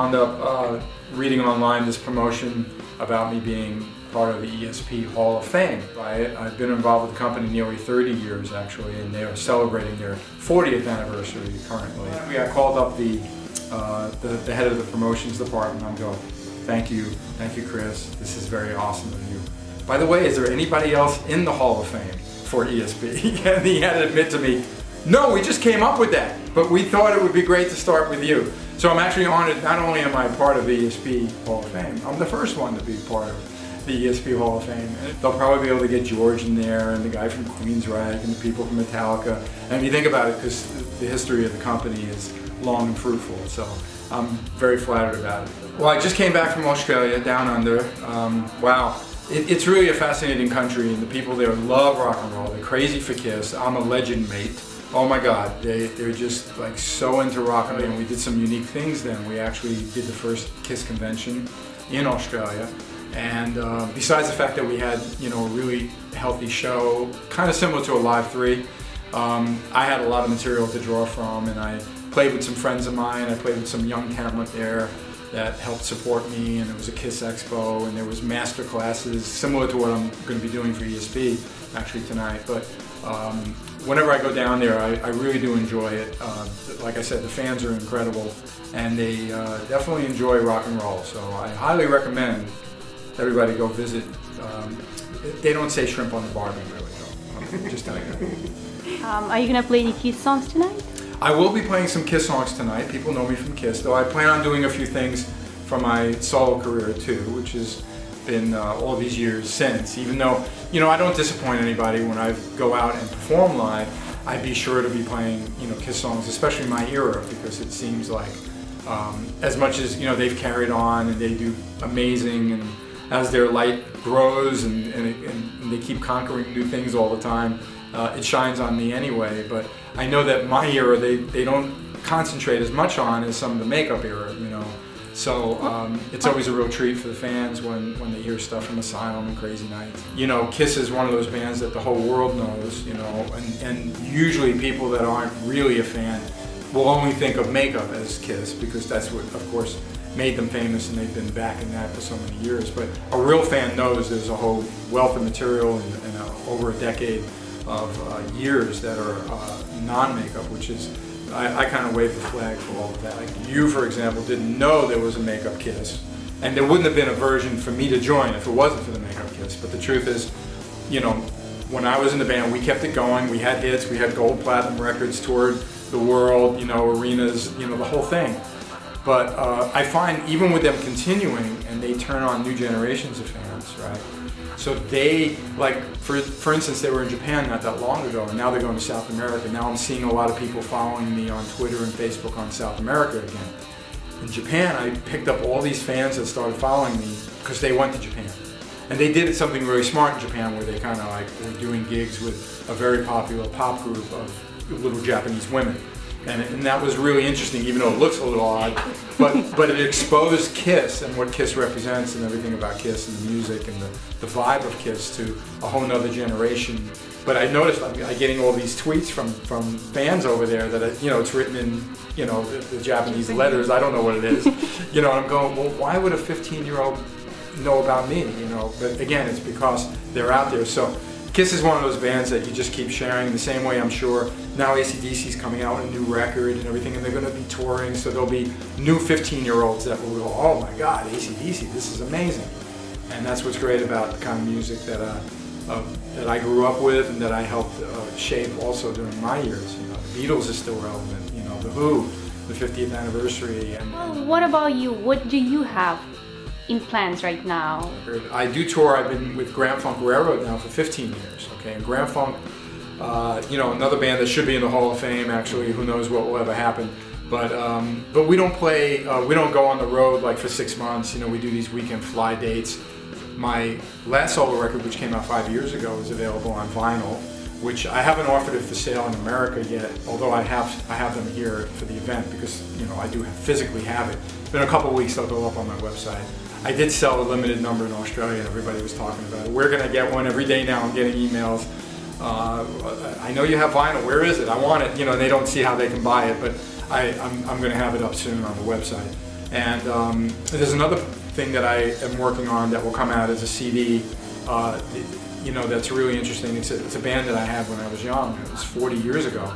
wound up reading online this promotion about me being part of the ESP Hall of Fame. I've been involved with the company nearly 30 years actually, and they are celebrating their 40th anniversary currently. We got called up the head of the promotions department. I'm going, thank you Chris, this is very awesome of you. By the way, is there anybody else in the Hall of Fame for ESP? And he had to admit to me, no, we just came up with that, but we thought it would be great to start with you. So I'm actually honored. Not only am I part of the ESP Hall of Fame, I'm the first one to be part of the ESP Hall of Fame. And they'll probably be able to get George in there, and the guy from Queensryche, and the people from Metallica. And if you think about it, because the history of the company is long and fruitful, so I'm very flattered about it. Well, I just came back from Australia, down under. Wow. It's really a fascinating country, and the people there love rock and roll. They're crazy for Kiss. I'm a legend mate. Oh my God, they're just like so into rock and roll. And we did some unique things then. We actually did the first Kiss convention in Australia. And besides the fact that we had, you know, a really healthy show, kind of similar to a Live 3, I had a lot of material to draw from, and I played with some friends of mine. I played with some young talent there that helped support me, and there was a Kiss Expo, and there was master classes similar to what I'm going to be doing for ESP actually tonight. But whenever I go down there, I really do enjoy it. Like I said, the fans are incredible, and they definitely enjoy rock and roll. So I highly recommend everybody go visit. They don't say shrimp on the barbie, really, though. Just telling you. Are you going to play any Kiss songs tonight? I will be playing some Kiss songs tonight. People know me from Kiss, though I plan on doing a few things from my solo career too, which has been all these years since. Even though, you know, I don't disappoint anybody when I go out and perform live, I'd be sure to be playing, you know, Kiss songs, especially my era, because it seems like as much as, you know, they've carried on and they do amazing, and as their light grows and they keep conquering new things all the time, it shines on me anyway. But I know that my era they don't concentrate as much on as some of the makeup era, you know. So it's always a real treat for the fans when they hear stuff from Asylum and Crazy Nights. You know, Kiss is one of those bands that the whole world knows, you know, and usually people that aren't really a fan will only think of makeup as Kiss, because that's what, of course, made them famous, and they've been back in that for so many years. But a real fan knows there's a whole wealth of material and over a decade of years that are non-makeup, which is, I kind of wave the flag for all of that. Like you, for example, didn't know there was a makeup Kiss, and there wouldn't have been a version for me to join if it wasn't for the makeup Kiss. But the truth is, you know, when I was in the band, we kept it going. We had hits, we had gold, platinum records, toured the world, you know, arenas, you know, the whole thing. But I find even with them continuing, and they turn on new generations of fans, right? So they, like, for instance, they were in Japan not that long ago, and now they're going to South America. Now I'm seeing a lot of people following me on Twitter and Facebook on South America again. In Japan, I picked up all these fans that started following me because they went to Japan. And they did something really smart in Japan, where they kind of like were doing gigs with a very popular pop group of little Japanese women. And that was really interesting, even though it looks a little odd, but it exposed Kiss and what Kiss represents and everything about Kiss and the music and the vibe of Kiss to a whole nother generation. But I noticed I'm getting all these tweets from fans over there that, you know, it's written in, you know, the Japanese letters. I don't know what it is. You know, and I'm going, well, why would a 15-year-old know about me, you know? But again, it's because they're out there. So Kiss is one of those bands that you just keep sharing, the same way I'm sure now AC/DC's coming out with a new record and everything, and they're going to be touring, so there'll be new 15-year-olds that will go, oh my God, AC/DC, this is amazing. And that's what's great about the kind of music that I grew up with and that I helped shape also during my years. You know, the Beatles is still relevant, you know, The Who, the 50th anniversary. And well, what about you? What do you have in plans right now? I do tour. I've been with Grand Funk Railroad now for 15 years. Okay, and Grand Funk, you know, another band that should be in the Hall of Fame. Actually, who knows what will ever happen? But we don't play. We don't go on the road like for 6 months. You know, we do these weekend fly dates. My last solo record, which came out 5 years ago, is available on vinyl, which I haven't offered it for sale in America yet. Although I have them here for the event, because, you know, I do physically have it. In a couple of weeks, they'll go up on my website. I did sell a limited number in Australia, and everybody was talking about it. We're going to get one every day now. I'm getting emails. I know you have vinyl. Where is it? I want it. You know, they don't see how they can buy it, but I'm going to have it up soon on the website. And there's another thing that I am working on that will come out as a CD, you know, that's really interesting. It's a band that I had when I was young. It was 40 years ago.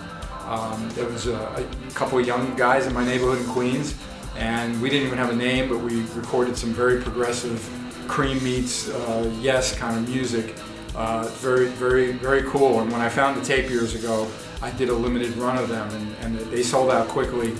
There was a couple of young guys in my neighborhood in Queens, and we didn't even have a name, but we recorded some very progressive Cream meets Yes kind of music. Very cool. And when I found the tape years ago, I did a limited run of them, and they sold out quickly.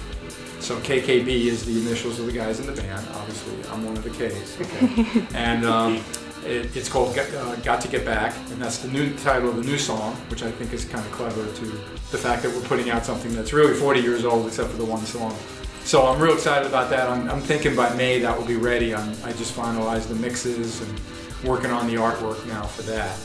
So KKB is the initials of the guys in the band. Obviously, I'm one of the Ks. Okay? And it's called Got to Get Back, and that's the new title of the new song, which I think is kind of clever to the fact that we're putting out something that's really 40 years old except for the one song. So I'm real excited about that. I'm thinking by May that will be ready. I just finalized the mixes and working on the artwork now for that.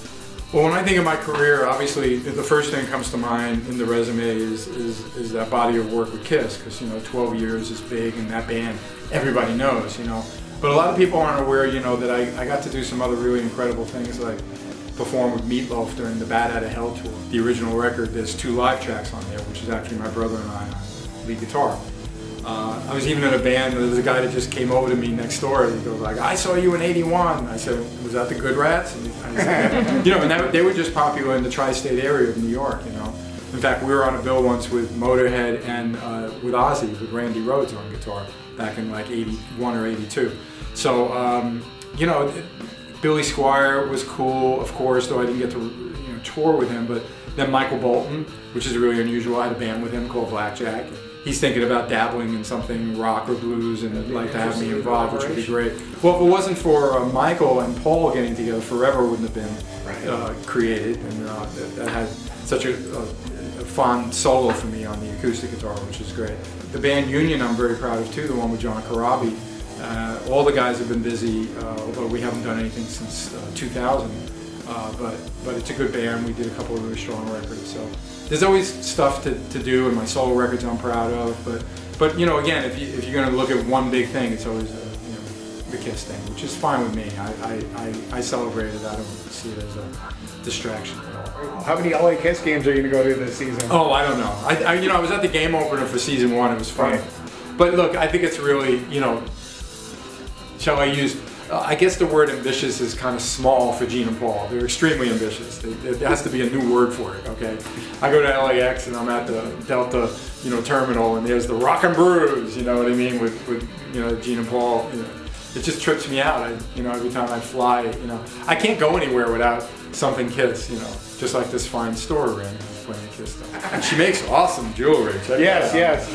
Well, when I think of my career, obviously the first thing that comes to mind in the resume is that body of work with Kiss, because, you know, 12 years is big, and that band everybody knows, you know. But a lot of people aren't aware, you know, that I got to do some other really incredible things, like perform with Meatloaf during the Bat Out of Hell tour. The original record, there's 2 live tracks on there, which is actually my brother and I on lead guitar. I was even in a band. There was a guy that just came over to me next door. He goes like, "I saw you in '81." I said, "Was that the Good Rats?" And I said, you know, and they were just popular in the tri-state area of New York. You know, in fact, we were on a bill once with Motorhead and with Ozzy, with Randy Rhoads on guitar back in like '81 or '82. So, you know, Billy Squier was cool, of course, though I didn't get to tour with him. But then Michael Bolton, which is really unusual. I had a band with him called Blackjack. He's thinking about dabbling in something rock or blues, and would like to have me involved, which would be great. Well, if it wasn't for Michael and Paul getting together, Forever wouldn't have been created, and that had such a fond solo for me on the acoustic guitar, which is great. The band Union I'm very proud of too, the one with John Corabi. All the guys have been busy, although we haven't done anything since 2000. But it's a good band. We did a couple of really strong records. So there's always stuff to do, and my solo records I'm proud of. But you know, again, if you're going to look at one big thing, it's always you know, the Kiss thing, which is fine with me. I celebrate it. I don't see it as a distraction at all. How many LA Kiss games are you going to go to this season? Oh, I don't know. You know, I was at the game opener for season 1. It was fun. Right. But look, I think it's really, you know, shall I use? I guess the word ambitious is kind of small for Gene and Paul. They're extremely ambitious. There has to be a new word for it, okay? I go to LAX and I'm at the Delta, you know, terminal, and there's the Rock and Brews, you know what I mean, with you know, Gene and Paul. You know, it just trips me out. You know, every time I fly, you know, I can't go anywhere without something Kiss, you know, just like this fine store we're in, playing Kiss stuff. And she makes awesome jewelry. Check yes.